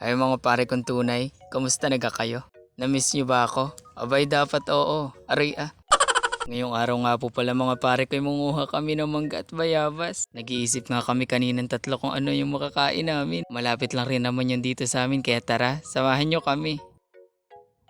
Ay mga pare kong tunay, kamusta naga kayo? Na-miss niyo ba ako? Abay dapat oo, aray ah. Ngayong araw nga po pala mga pare ko manguha kami ng mangga at bayabas. Nag-iisip nga kami kaninang tatlo kung ano yung makakain namin. Malapit lang rin naman yun dito sa amin kaya tara, samahan nyo kami.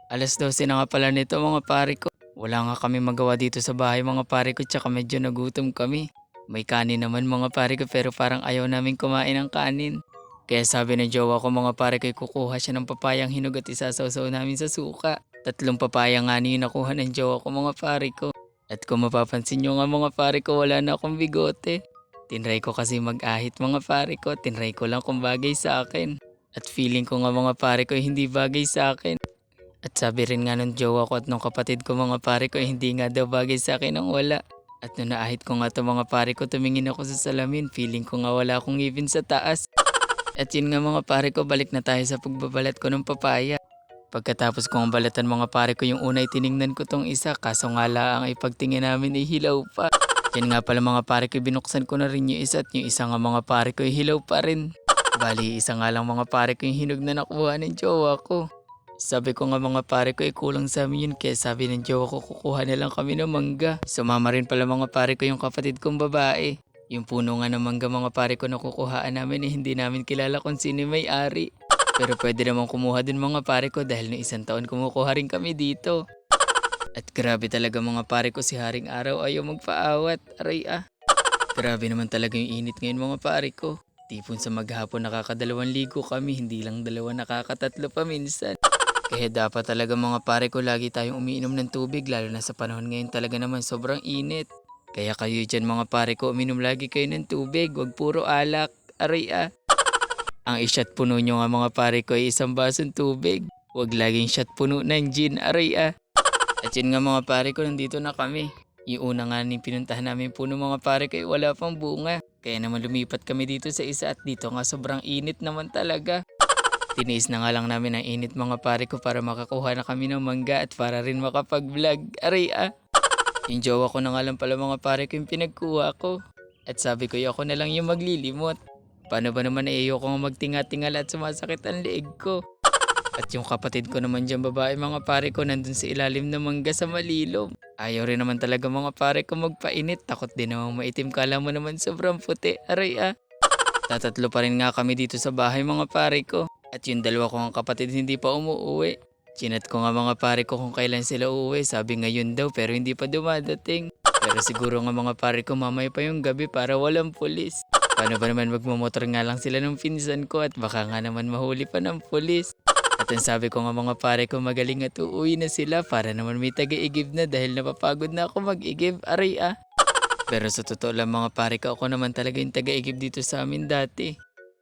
Alas 12 na nga pala nito mga pare ko. Wala nga kami magawa dito sa bahay mga pare ko tsaka medyo nagutom kami. May kanin naman mga pare ko pero parang ayaw namin kumain ng kanin. Kaya sabi ng jowa ko mga pare ko kukuha siya ng papayang hinog at isasawsaw namin sa suka. 3 papaya nga niyo nakuha ng jowa ko mga pare ko. At kung mapapansin nyo nga mga pare ko wala na akong bigote. Tinry ko kasi mag-ahit mga pare ko, tinry ko lang kung bagay sa akin. At feeling ko nga mga pare ko hindi bagay sa akin. At sabi rin nga ng jowa ko at nung kapatid ko mga pare ko hindi nga daw bagay sa akin ang wala. At nung naahit ko nga to mga pare ko tumingin ako sa salamin, feeling ko nga wala akong ngipin sa taas. At yun nga mga pare ko, balik na tayo sa pagbabalat ko ng papaya. Pagkatapos kong balatan mga pare ko yung unay tiningnan ko tong isa, kaso nga lang ay pagtingin namin ay hilaw pa. Yan nga pala mga pare ko, binuksan ko na rin yung isa at yung isa nga mga pare ko ay hilaw pa rin. Bali isa nga lang mga pare ko yung hinog na nakuha ng jowa ko. Sabi ko nga mga pare ko ay kulang sa amin yun kaya sabi ng jowa ko kukuha na lang kami ng mangga. Sumama rin pala mga pare ko yung kapatid kong babae. Yung puno nga ng mangga mga pare ko na kukuhaan namin hindi namin kilala kung sino may-ari. Pero pwede naman kumuha din mga pare ko dahil na 1 taon kumukuha rin kami dito. At grabe talaga mga pare ko si Haring Araw ayaw magpaawat. Aray ah. Grabe naman talaga yung init ngayon mga pare ko. Tipon sa maghapon nakakadalawang ligo kami, hindi lang dalawa nakakatatlo pa minsan. Kaya dapat talaga mga pare ko lagi tayong umiinom ng tubig lalo na sa panahon ngayon talaga naman sobrang init. Kaya kayo dyan mga pare ko uminom lagi kayo ng tubig, wag puro alak. Aray ah. Ang i-shot puno nyo nga mga pare ko ay 1 basong tubig. Wag laging shot puno ng gin. Aray ah. At yun nga mga pare ko nandito na kami. Yung una nga ning pinuntahan namin puno mga pare ko ay wala pang bunga. Kaya naman lumipat kami dito sa isa at dito nga sobrang init naman talaga. Tiniis na nga lang namin ang init mga pare ko para makakuha na kami ng mangga at para rin makapag-vlog. Aray ah. Yung jowa ko na nga lang pala mga pare ko yung pinagkuha ko. At sabi ko ako na lang yung maglilimot. Paano ba naman ayoko nga magtinga-tingal at sumasakit ang leeg ko. At yung kapatid ko naman dyan babae mga pare ko nandun sa ilalim ng mangga sa malilom. Ayaw rin naman talaga mga pare ko magpainit. Takot din namang maitim, kala mo naman sobrang puti. Aray ah. Tatatlo pa rin nga kami dito sa bahay mga pare ko. At yung dalawa kong kapatid hindi pa umuwi. Chinat ko nga mga pare ko kung kailan sila uuwi. Sabi ngayon daw pero hindi pa dumadating. Pero siguro nga mga pare ko mamaya pa yung gabi para walang pulis. Paano ba naman magmamotor nga lang sila ng pinsan ko at baka nga naman mahuli pa ng pulis. At ang sabi ko nga mga pare ko magaling at uuwi na sila para naman may taga-igib na dahil napapagod na ako mag-igib. Aray ah. Pero sa totoo lang mga pare ko ako naman talaga yung taga-igib dito sa amin dati.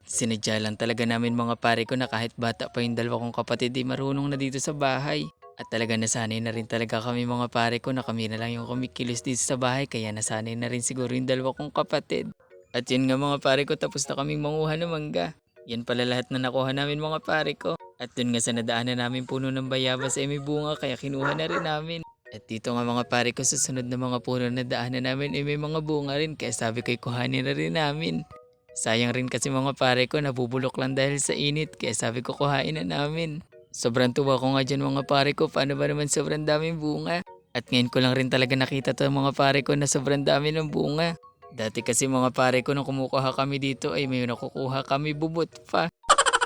Sinadya lang talaga namin mga pare ko na kahit bata pa yung dalawa kong kapatid ay marunong na dito sa bahay. At talaga nasanay na rin talaga kami mga pare ko na kami na lang yung kumikilos dito sa bahay kaya nasanay na rin siguro yung dalawa kong kapatid. At yun nga mga pare ko tapos na kaming manguha ng mangga. Yan pala lahat na nakuha namin mga pare ko. At dun nga sa nadaanan namin puno ng bayabas ay may bunga kaya kinuha na rin namin. At dito nga mga pare ko sa sunod na mga puno na daanan namin ay may mga bunga rin kaya sabi ko kuhanin na rin namin. Sayang rin kasi mga pare ko nabubulok lang dahil sa init kaya sabi ko kuhain na namin. Sobrang tuwa ko nga dyan mga pare ko paano ba naman sobrang daming bunga. At ngayon ko lang rin talaga nakita to mga pare ko na sobrang dami ng bunga. Dati kasi mga pare ko nung kumukuha kami dito ay may nakukuha kami bubot pa.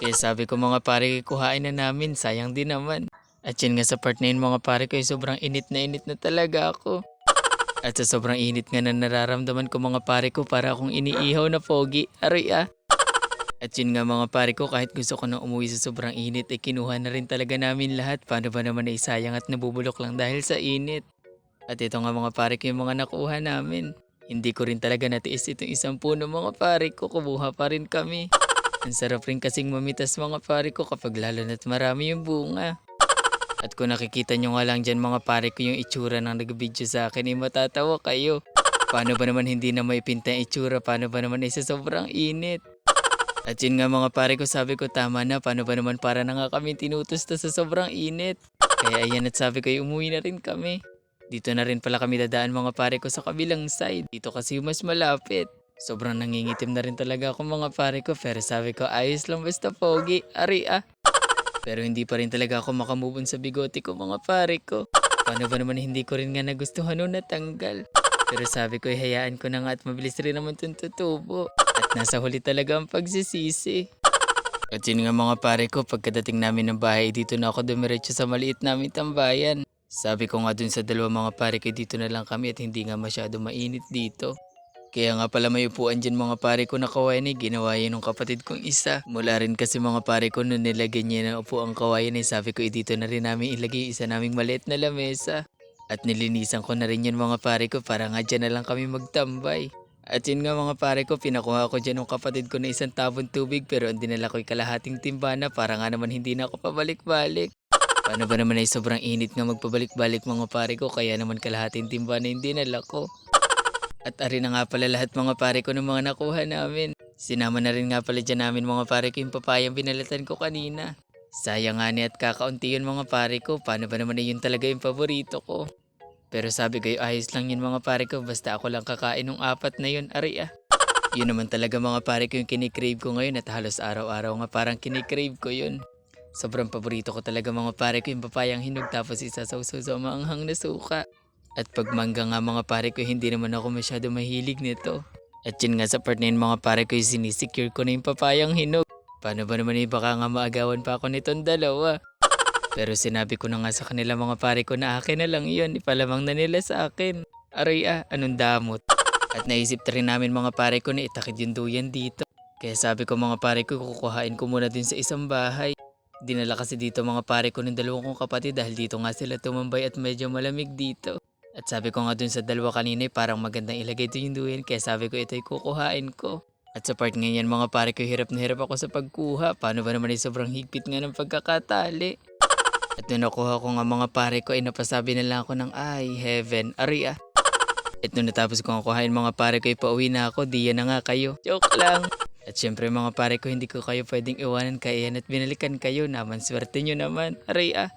Kaya sabi ko mga pare kuhain na namin sayang din naman. At yun nga sa part na yun mga pare ko ay sobrang init na talaga ako. At sa sobrang init nga na nararamdaman ko mga pare ko para akong iniihaw na pogi. Aray ah. At yun nga mga pare ko kahit gusto ko na umuwi sa sobrang init ay kinuha na rin talaga namin lahat. Paano ba naman ay sayang at nabubulok lang dahil sa init. At ito nga mga pare ko yung mga nakuha namin. Hindi ko rin talaga natiis itong 1 puno mga pare ko. Kumuha pa rin kami. Ang sarap rin kasing mamitas mga pare ko kapag lalo na't marami yung bunga. At kung nakikita nyo nga lang dyan mga pare ko yung itsura ng nag-video sa akin ay matatawa kayo. Paano ba naman hindi na maipinta yung itsura? Paano ba naman ay sa sobrang init? At yun nga mga pare ko sabi ko tama na. Paano ba naman para na nga kami tinutusta sa sobrang init? Kaya ayan at sabi ko umuwi na rin kami. Dito na rin pala kami dadaan mga pare ko sa kabilang side. Dito kasi mas malapit. Sobrang nangingitim na rin talaga ako mga pare ko pero sabi ko ayos lang basta pogi. Ari ah. Pero hindi pa rin talaga ako makamove on sa bigote ko mga pare ko. Paano ba naman hindi ko rin nga nagustuhan noon natanggal? Pero sabi ko hayaan ko na nga at mabilis rin naman itong tutubo. At nasa huli talaga ang pagsisisi. At yun nga mga pare ko, pagkadating namin ng bahay, dito na ako dumiretso sa maliit namin tambayan. Sabi ko nga dun sa dalawa mga pare ko, dito na lang kami at hindi nga masyado mainit dito. Kaya nga pala may upuan dyan mga pare ko na kawayan ginawa yun ng kapatid kong isa. Mula rin kasi mga pare ko nung nilagyan niya ng upuang kawayan sabi ko dito na rin namin ilagay isa naming maliit na lamesa. At nilinisan ko na rin yun mga pare ko para nga dyan na lang kami magtambay. At yun nga mga pare ko, pinakuha ko dyan ng kapatid ko na isang tabon tubig pero ang dinala ko'y kalahating timba na para nga naman hindi na ako pabalik-balik. Paano ba naman ay sobrang init nga magpabalik-balik mga pare ko kaya naman kalahating timba na hindi dinala ko. At ari na nga pala lahat mga pare ko ng mga nakuha namin. Sinama na rin nga pala dyan namin mga pare ko yung papayang binalatan ko kanina. Sayang nga ni at kakaunti yun mga pare ko, paano ba naman ay yun talaga yung paborito ko. Pero sabi ko ayos lang yun mga pare ko basta ako lang kakain ng apat na yun ari ah. Yun naman talaga mga pare ko yung kinikrave ko ngayon at halos araw-araw nga parang kinikrave ko yun. Sobrang paborito ko talaga mga pare ko yung papayang hinog tapos isasawsaw sa maanghang na suka. At pag mangga nga mga pare ko hindi naman ako masyado mahilig nito. At yun nga sa part na yun mga pare ko yung sinisecure ko na yung papayang hinog. Paano ba naman baka nga maagawan pa ako nitong dalawa. Pero sinabi ko na nga sa kanila mga pare ko na akin na lang yun. Ipalamang na nila sa akin. Aray anong damot. At naisip na rin namin mga pare ko na itakid yung duyan dito. Kaya sabi ko mga pare ko kukuhain ko muna din sa isang bahay. Dinala kasi dito mga pare ko ng dalawang kong kapatid dahil dito nga sila tumambay at medyo malamig dito. At sabi ko nga dun sa dalawa kanina parang magandang ilagay ito yung duyan kaya sabi ko ito'y kukuhain ko. At sa part ngayon mga pare ko hirap na hirap ako sa pagkuha. Paano ba naman sobrang higpit nga ng pagkakatali. At nung nakuha ko nga mga pare ko ay napasabi na lang ako ng ay heaven ari ah. At nung natapos ko nga kuhain mga pare ko ay pauwi na ako diyan na nga kayo. Joke lang. At syempre mga pare ko hindi ko kayo pwedeng iwanan kaya yan at binalikan kayo naman swerte nyo naman ari ah.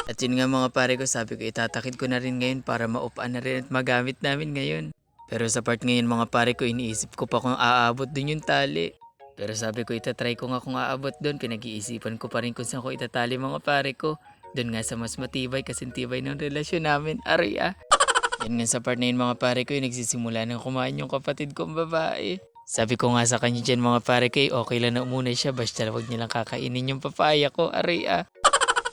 At yun nga mga pare ko sabi ko itatakid ko na rin ngayon para maupaan na rin at magamit namin ngayon. Pero sa part ngayon mga pare ko iniisip ko pa kung aabot dun yung tali. Pero sabi ko itatry ko nga kung aabot dun. Pinag-iisipan ko pa rin kung saan ko itatali mga pare ko. Doon nga sa mas matibay kasi tibay ng relasyon namin. Ari ah. Yan nga sa part na yun mga pare ko yung nagsisimula ng kumain yung kapatid kong babae. Sabi ko nga sa kanya dyan mga pare ko okay lang na umuna siya basta wag niya lang kakainin yung papaya ko. Ari ah.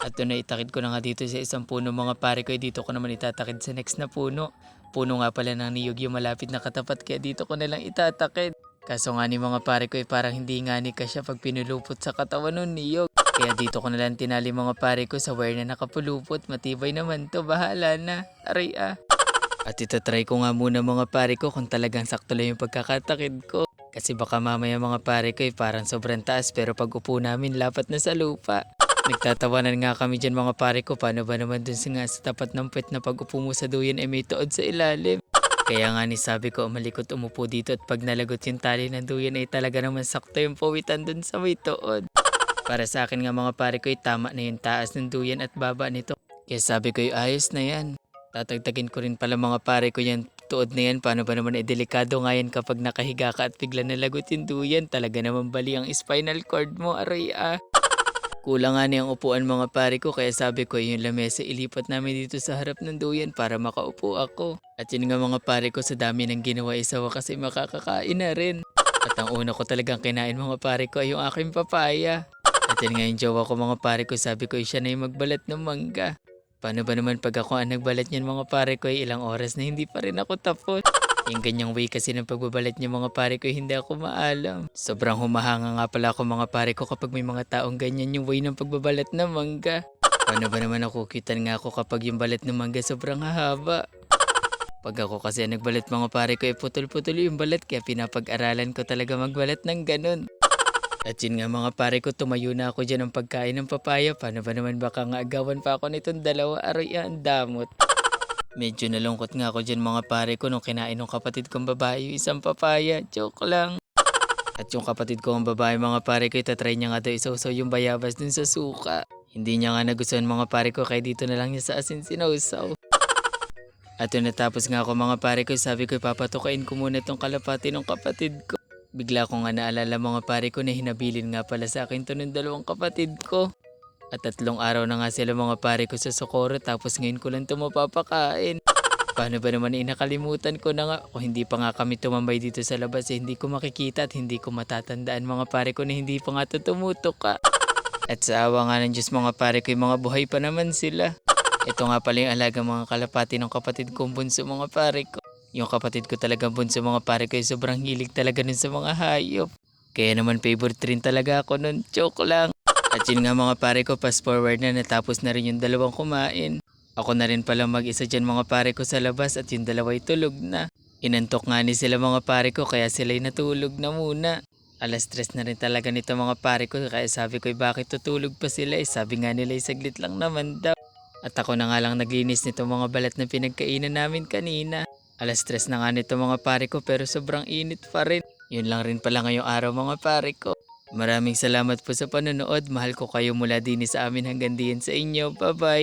At doon na itakid ko na nga dito sa isang puno mga pare ko dito ko naman itatakid sa next na puno. Puno nga pala ng niyog yung malapit na katapat kaya dito ko na lang itatakid. Kaso nga ni mga pare ko parang hindi nga ni kasya pag pinulupot sa katawan ng niyog. Kaya dito ko na lang tinali mga pare ko sa wire na nakapulupot. Matibay naman to, bahala na. Aray ah. At itatry ko nga muna mga pare ko kung talagang sakto lang yung pagkakatakid ko. Kasi baka mamaya mga pare ko parang sobrang taas pero pag upo namin lapat na sa lupa. Nagtatawanan nga kami dyan mga pare ko paano ba naman dun nga sa tapat ng puwet na pag upo mo sa duyan ay may tuod sa ilalim. Kaya nga ni sabi ko malikot umupo dito at pag nalagot yung tali ng duyan ay talaga naman sakto yung pawitan dun sa may tuod. Para sa akin nga mga pare ko tama na yung taas ng duyan at baba nito. Kaya sabi ko ayos na yan. Tatagtagin ko rin pala mga pare ko yan tuod na yan. Paano ba naman delikado nga yan kapag nakahiga ka at bigla nalagot yung duyan. Talaga naman bali ang spinal cord mo aray ah. Kulang nga niyang upuan mga pare ko kaya sabi ko yung lamesa ilipat namin dito sa harap ng duyan para makaupo ako. At yun nga mga pare ko sa dami ng ginawa isawa kasi makakakain na rin. At ang una ko talagang kinain mga pare ko ay yung aking papaya. At yun nga yung jowa ko mga pare ko sabi ko siya na yung magbalat ng mangga. Paano ba naman pag ako ang nagbalat niyan mga pare ko ay ilang oras na hindi pa rin ako tapos. Yung ganyang way kasi ng pagbabalat niya mga pare ko hindi ako maalam. Sobrang humahanga nga pala ako mga pare ko kapag may mga taong ganyan yung way ng pagbabalat ng mangga. Paano ba naman nakukitan nga ako kapag yung balat ng mangga sobrang hahaba. Pag ako kasi nagbalat mga pare ko putol-putol yung balat kaya pinapag-aralan ko talaga magbalat ng ganun. At yun nga mga pare ko tumayo na ako dyan ng pagkain ng papaya. Paano ba naman baka nga agawan pa ako nitong dalawa aray ang damot. Medyo nalungkot nga ako dyan mga pare ko nung kinain ng kapatid kong babae yung isang papaya. Joke lang. At yung kapatid kong babae mga pare ko itatry niya nga daw isawsaw yung bayabas dun sa suka. Hindi niya nga nagustuhan mga pare ko kaya dito na lang niya sa asin sinawsaw. At yung natapos nga ako mga pare ko sabi ko papatukain ko muna itong kalapati ng kapatid ko. Bigla ko nga naalala mga pare ko na hinabilin nga pala sa akin to ng dalawang kapatid ko. At 3 araw na nga sila mga pare ko sa Socorro tapos ngayon ko lang ito mapapakain. Paano ba naman nakalimutan ko na nga kung hindi pa nga kami tumambay dito sa labas hindi ko makikita at hindi ko matatandaan mga pare ko na hindi pa nga ito tumutok ka. At sa awa nga ng Diyos mga pare ko yung mga buhay pa naman sila. Ito nga pala yung alaga mga kalapati ng kapatid kong bunso mga pare ko. Yung kapatid ko talagang bunso mga pare ko sobrang hilig talaga nun sa mga hayop. Kaya naman favorite rin talaga ako nun, joke lang. At yun nga mga pare ko, fast forward na natapos na rin yung dalawang kumain. Ako na rin pala mag-isa dyan mga pare ko sa labas at yung dalawa'y tulog na. Inantok nga ni sila mga pare ko kaya sila'y natulog na muna. 3:00 na rin talaga nito mga pare ko kaya sabi ko bakit tutulog pa sila sabi nga nila saglit lang naman daw. At ako na nga lang naglinis nito mga balat na pinagkainan namin kanina. 3:00 na nga nito mga pare ko pero sobrang init pa rin. Yun lang rin pala ngayong araw mga pare ko. Maraming salamat po sa panonood. Mahal ko kayo mula din sa amin hanggang diyan sa inyo. Bye bye!